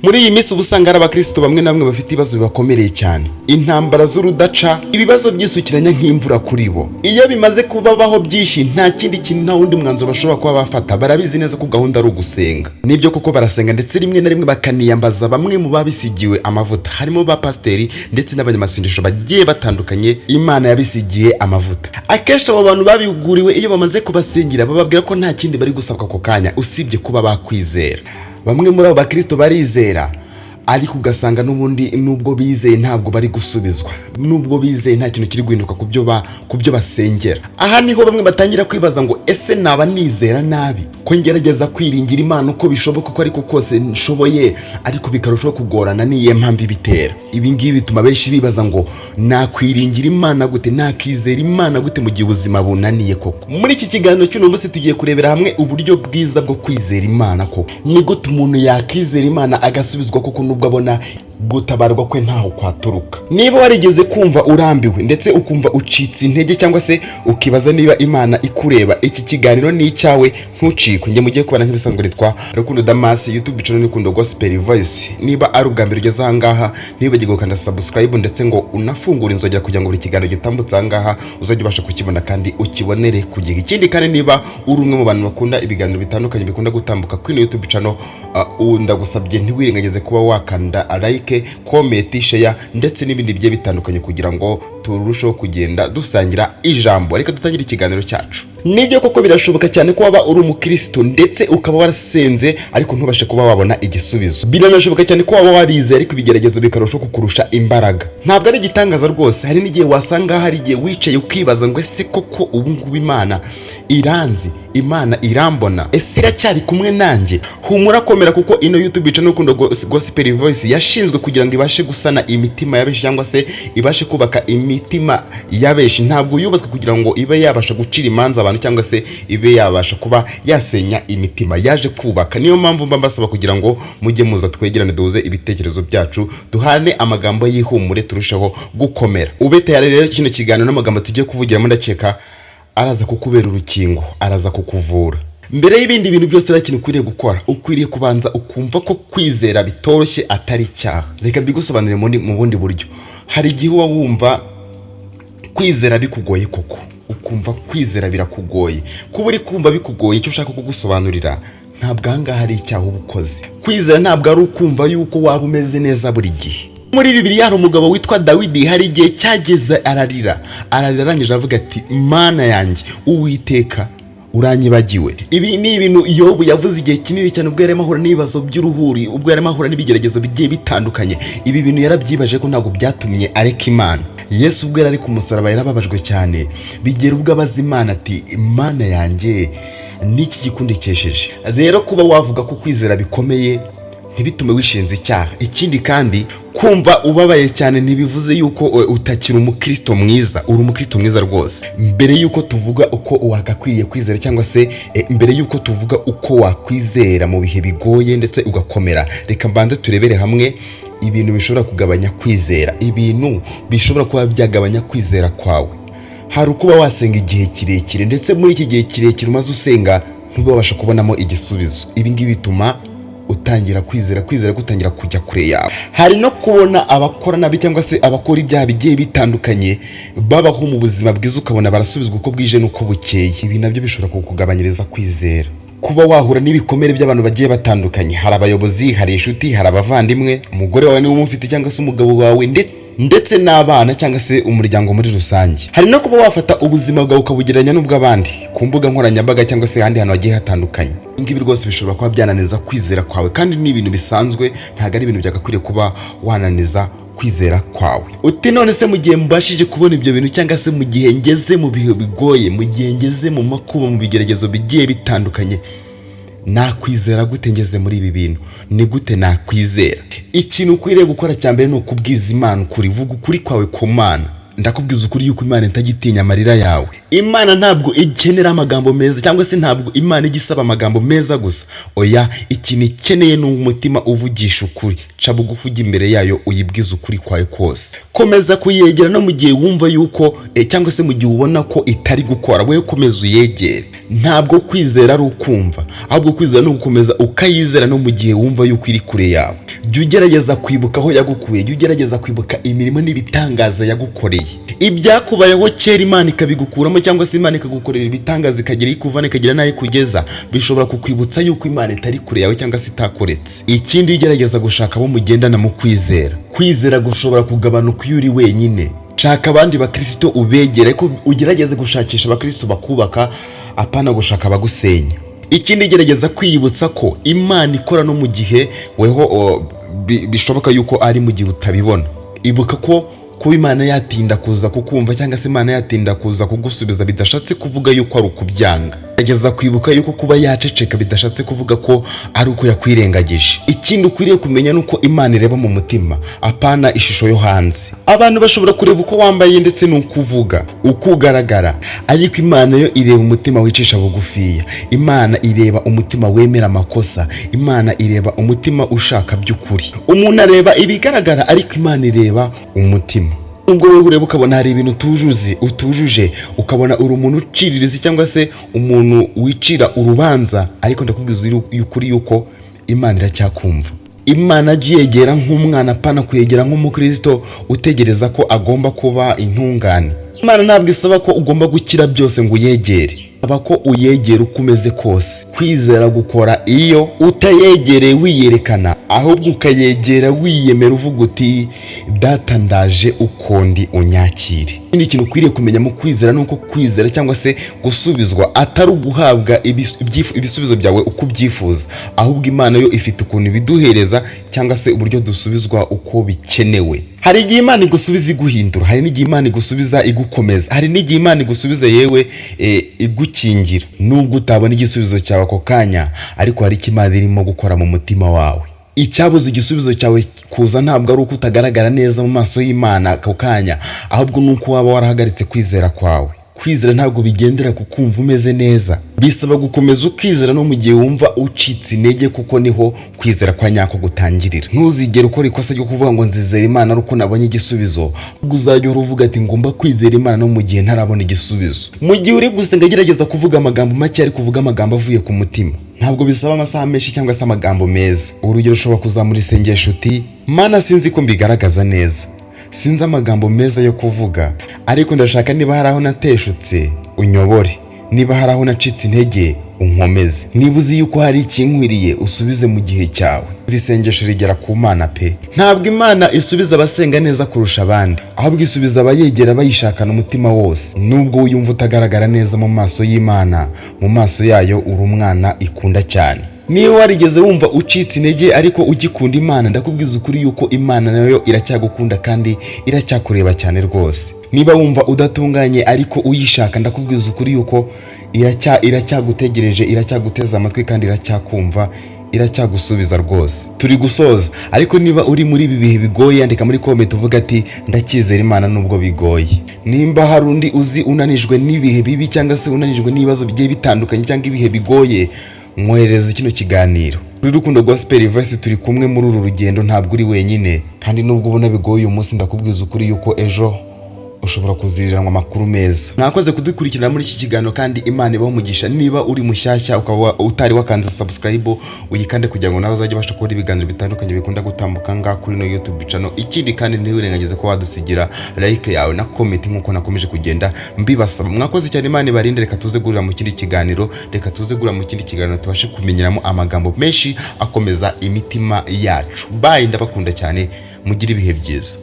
Muri iyi minsi ubusanga ari abakristo bamwe na bamwe bafite ibibazo bibakomereye cyane, intambara z'urudaca, ibibazo byisukiranya nk'imvura kuri bo. Iyo bimaze kubabaho byinshi, nta kindi kintu, nta wundi mwanzuro bashobora kuba bafata. Barabizi neza ko gahunda ari ugusenga. Nibyo koko barasenga, ndetse rimwe na rimwe bakaniyambaza bamwe mu babisigiwe amavuta, harimo ba pasteri ndetse n'abanyamasengesho bagiye batandukanye Imana yabisigiye amavuta. Akenshi abo bantu babiguriwe iyo bamaze kubasengera bababwira ko nta kindi bari gusabwa ako kanya usibye kuba bakwizera. Bamwe muri abo bakristo barizera, ariko ugasanga n'ubundi nubwo bizeye ntabwo bari gusubizwa, nubwo bizeye nta kintu kiri guhinduka ku byo basengera. Aha niho bamwe batangira kwibaza ngo ese naba nizera nabi, ko ngerageza kwiringira Imana uko bishoboka ko ariko kose nshoboye, ariko bikarushaho kugorana. Niye mpamvu ibitera ibi ngibi bituma benshi bibaza ngo nakwiringira Imana gute, nakizera Imana gute mu gihe ubuzima bunaniye. Koko muri iki kiganiro cy'uno munsi tugiye kurebera hamwe uburyo bwiza bwo kwizera Imana. Koko ni gute umuntu yakizera Imana agasubizwa koko nubwo abona gutabarwa kwe ntaho kwaturuka. Niba warigeze kumva urambiwe ndetse ukumva ucitse intege, cyangwa se ukibaza niba Imana ikureba, iki kiganiro ni icyawe, ntucikwe. Njye mugiye kubana nk'ibisanzwe ritwa Rukundo Damas, YouTube channel Rukundo Gospel Voice. Niba ari ubwa mbere ugeze aha ngaha, nibagirwa gukanda subscribe ndetse ngo unafungure inzogera kugira ngo buri kiganiro gitambutse aha ngaha uzajye ubasha kukibona kandi ukibonere ku gihe. Ikindi kandi niba uri umwe mu bantu bakunda ibiganiro bitandukanye bikunda gutambuka kuri YouTube channel, ndagusabye ntiwirengagize kuba wakanda like, comment, share ndetse n'ibindi bigiye bitandukanye kugira ngo turusheho kugenda dusangira ijambo. Reka dutangire ikiganiro cyacu. Nibyo koko birashoboka cyane ko waba uri umukristo ndetse ukaba warasenze ariko ntubashe kuba wabona igisubizo. Biranashoboka cyane ko waba warize ariko ibigeragezo bikarushaho kukurusha imbaraga. Ntabwo ari igitangaza rwose. Hari n'igihe wasanga hari igihe wicaye ukibaza ngo ese koko ubu ngubu Imana iranzi, Imana irambona, ese iracyari kumwe nanjye? Humura komera, kuko ino YouTube channel Rukundo Gospel Voice yashinzwe kugira ngo ibashe gusana imitima y'abenshi, cyangwa se ibashe kubaka imitima y'abenshi. Ntabwo yubatswe kugira ngo ibe yabasha gucira imanza abantu, cyangwa se ibe yabasha kuba yasenya imitima. Yaje kubaka. Niyo mpamvu mbasaba kugira ngo mujye muza twegerane, duhuze ibitekerezo byacu, duhane amagambo y'ihumure, turushaho gukomera. Ube tayari rero kino kiganiro n'amagambo tugiye kuvugiramo, ndakeka araza kukubera urukingo, araza kukuvura. Mbere y'ibindi bintu byose rero, kintu ukwiriye gukora, ukwiriye kubanza ukumva ko kwizera bitoroshye atari icyaha. Reka mbigusobanurire mu bundi buryo. Hari igihe uba wumva kwizera bikugoye, koko ukumva kwizera birakugoye. Kuba uri kumva bikugoye, icyo ushaka kugusobanurira ntabwo ahangaha hari icyaha uba ukoze. Kwizera ntabwo ari ukumva yuko waba umeze neza buri gihe. Muri Bibiliya hari umugabo witwa Dawidi, hari igihe cyageze ararira arangije avuga ati Mana yanjye Uwiteka uranyibagiwe. Ibi ni ibintu Yobu yavuze igihe kinini cyane, ubwo yarimo ahura n'ibibazo by'uruhuri, ubwo yarimo ahura n'ibigeragezo bigiye bitandukanye. Ibi bintu yarabyibaje ko ntabwo byatumye areka Imana. Yesu ubwo yari ku musaraba yarababajwe cyane, bigera ubwo abaza Imana ati Mana yanjye niki gikundekesheje? Rero kuba wavuga ko kwizera bikomeye ntibitume wishinze icyaha. Ikindi kandi kumva ubabaye cyane ntibivuze yuko utakiri umukristo mwiza. Uri umukristo mwiza rwose. Mbere yuko tuvuga uko wagakwiriye kwizera, cyangwa se mbere yuko tuvuga uko wakwizera mu bihe bigoye ndetse ugakomera, reka mbanze turebere hamwe ibintu bishobora kugabanya kwizera, ibintu bishobora kuba byagabanya kwizera kwawe. Hari ukuba wasenga igihe kirekire, ndetse muri iki gihe kirekire umaze usenga ntubasha kubonamo igisubizo. Ibi ngibi bituma utangira kwizera gutangira kujya kure yawe. Hari no kubona abakora nabi, cyangwa se abakora ibyaha bigiye bitandukanye babaho mu buzima bwiza, ukabona barasubizwa uko bwije n'uko bukeye. Ibi nabyo bishobora kukugabanyiriza kwizera. Kuba wahura n'ibikomere by'abantu bagiye batandukanye, hari abayobozi, hari inshuti, hari abavandimwe, umugore wawe niwe umufite, cyangwa se umugabo wawe, ndetse n'abana, cyangwa se umuryango muri rusange. Hari no kuba wafata ubuzima bwawe ukabugereranya n'ubw'abandi ku mbuga nkoranyambaga, cyangwa se ahandi hantu hagiye hatandukanye. Ngibi rwose bishobora kuba byananiza kwizera kwawe, kandi ni ibintu bisanzwe, ntabwo ari ibintu byagakwiriye kuba wananiza kwizera kwawe. Uti none se mu gihe mbashije kubona ibyo bintu, cyangwa se mu gihe ngeze mu bihe bigoye, mu gihe ngeze mu makuba, mu bigeragezo bigiye bitandukanye, nakwizera gute ngeze muri ibi bintu? Ni gute nakwizera? Ikintu ukwiriye gukora cya mbere ni ukubwiza Imana ukuri. Vuga ukuri kwawe ku Mana. Ndakubwiza ukuri yuko Imana itagitinya amarira yawe. Imana ntabwo ikenera amagambo meza, cyangwa se ntabwo Imana igisaba amagambo meza gusa. Oya, ikintu ikeneye ni umutima uvugisha ukuri. Ca bugufi ujya imbere yayo uyibwiza ukuri kwawe kose. Komeza kuyegera no mu gihe wumva yuko cyangwa se mu gihe ubona ko itari gukora, wowe komeza uyegere. Ntabwo kwizera ari ukumva, ahubwo kwizera no gukomeza ukayizera no mu gihe wumva yuko iri kure yawe. Jya ugerageza kwibuka aho yagukuye, jya ugerageza kwibuka imirimo n'ibitangaza yagukoreye. Ibyakubayeho kera Imana ikabigukuramo, cyangwa se Imana ikagukorera ibitangaza ikagira ikuvana ikagira nayo kugeza, bishobora kukwibutsa yuko Imana itari kure yawe cyangwa se itakoretse. Ikindi ugerageza gushaka abo mugendana mu kwizera. Kwizera gushobora kugabanuka iyo uri wenyine. Shaka abandi bakristo ubegere, ko ugerageze gushakisha abakristo bakubaka, apana gushaka abagusenya. Ikindi gerageza kwiyibutsa ko Imana ikora no mu gihe weho bishoboka yuko ari mu gihe utabibona. Ibuka ko kuba Imana yatinda kuza kukumva cyangwa se Imana yatinda kuza kugusubiza bidashatse kuvuga yuko ari ukubyanga. Gerageza kwibuka yuko kuba yaceceka bidashatse kuvuga ko ari uko yakwirengagije. Ikindi ukwiriye kumenya nuko Imana ireba mu mutima, apana ishusho yo hanze. Abantu bashobora kureba uko wambaye ndetse nuko uvuga, uko ugaragara, ariko Imana yo ireba umutima wicisha bugufiya. Imana ireba umutima wemera amakosa. Imana ireba umutima ushaka by'ukuri. Umuntu areba ibigaragara, ariko Imana ireba umutima. Ubwo wewe ureba ukabona hari ibintu utujuje, ukabona uri umuntu uciririza cyangwa se umuntu wicira urubanza, ariko ndakubwiza ukuri yuko Imana iracyakumva. Imana yegera nk'umwana, apana kuyegera nk'umukristo utegereza ko agomba kuba intungane. Imana ntabwo isaba ko ugomba gukira byose ngo uyegere, aba ko uyegera uko umeze kose. Kwizera gukora iyo utayegereye wiyerekana, ahubwo ukayegera wiyemera uvuga uti data ndaje uko ndi unyakire. Ikindi kintu ukwiriye kumenya mu kwizera nuko kwizera cyangwa se gusubizwa atari uguhabwa ibisubizo byawe uko ubyifuza, ahubwo Imana yo ifite ukuntu ibiduhereza cyangwa se uburyo dusubizwa uko bikenewe. Hari igihe Imana igusubiza iguhindura, hari n'igihe Imana igusubiza igukomeza, hari n'igihe Imana igusubiza yewe igukingira. Nubwo utabona igisubizo cyawe ako kanya, ariko hari icyo Imana irimo gukora mu mutima wawe. Icyabuze igisubizo cyawe kuza ntabwo ari uko utagaragara neza mu maso y'Imana ako kanya, ahubwo nuko waba warahagaritse kwizera kwawe. Kwizera ntabwo bigendera ku kumva umeze neza, bisaba gukomeza ukizera no mu gihe wumva ucitse intege, kuko niho kwizera kwa nyako gutangirira. Ntuzigere ukora ikosa ryo kuvuga ngo nzizera Imana ari uko nabonye igisubizo, ubwo uzajya uvuga ati ngomba kwizera Imana no mu gihe ntarabona igisubizo. Mu gihe uri gusenga gerageza kuvuga amagambo make, ariko kuvuga amagambo avuye ku mutima. Ntabwo bisaba amasaha menshi cyangwa se amagambo meza. Urugero ushobora kuzamura isengesho uti Mana sinzi ko mbigaragaza neza, sinzi amagambo meza yo kuvuga, ariko ndashaka niba hari aho nateshutse unyobore, niba hari aho nacitse intege unkomeze, niba uzi yuko hari ikinkwiriye usubize mu gihe cyawe. Iri sengesho rigera ku Mana pe. Ntabwo Imana isubiza abasenga neza kurusha abandi, ahubwo isubiza abayegera bayishakana umutima wose. Nubwo wiyumva utagaragara neza mu maso y'Imana, mu maso yayo uri umwana ikunda cyane. Niyo warigeze wumva ucitse intege ariko ugikunda Imana, ndakubwiza ukuri yuko Imana nayo iracyagukunda kandi iracyakureba cyane rwose. Niba wumva udatunganye ariko uyishaka, ndakubwiza ukuri yuko iracyagutegereje, iracyaguteza amatwi kandi iracyakumva, iracyagusubiza rwose. Turi gusoza, ariko niba uri muri ibi bihe bigoye, yandika muri comment uvuga ati ndacyizera Imana nubwo bigoye. Nimba hari undi uzi unanijwe n'ibihe bibi cyangwa se unanijwe n'ibibazo bigiye bitandukanye cyangwa ibihe bigoye, mwohereza kino kiganiro. Kuri Rukundo Gospel Voice turi kumwe muri uru rugendo, ntabwo uri wenyine, kandi nubwo ubona bigoye uyu munsi, ndakubwiza ukuri yuko ejo ushobora kuziriranwa amakuru meza. Nakoze kudukurikirana muri iki kiganiro, kandi Imana ibaho umugisha. Niba uri mushyashya ukaba utari wakanze subscribe, uyikande kugira ngo nawe uzajye ubasha kubona ibiganiro bitandukanye bikunda gutambuka ngaha kuri no YouTube channel. Ikindi kandi ntiwirengagize ko wadusigira like yawe na comment nkuko nakomeje kugenda mbibasaba. Mwakoze cyane, Imana ibarinde. Reka tuze gurira mu kindi kiganiro, reka tuze gurira mu kindi kiganiro tubashe kumenyeramo amagambo menshi akomeza imitima yacu. Bye, ndabakunda cyane, mugire ibihe byiza.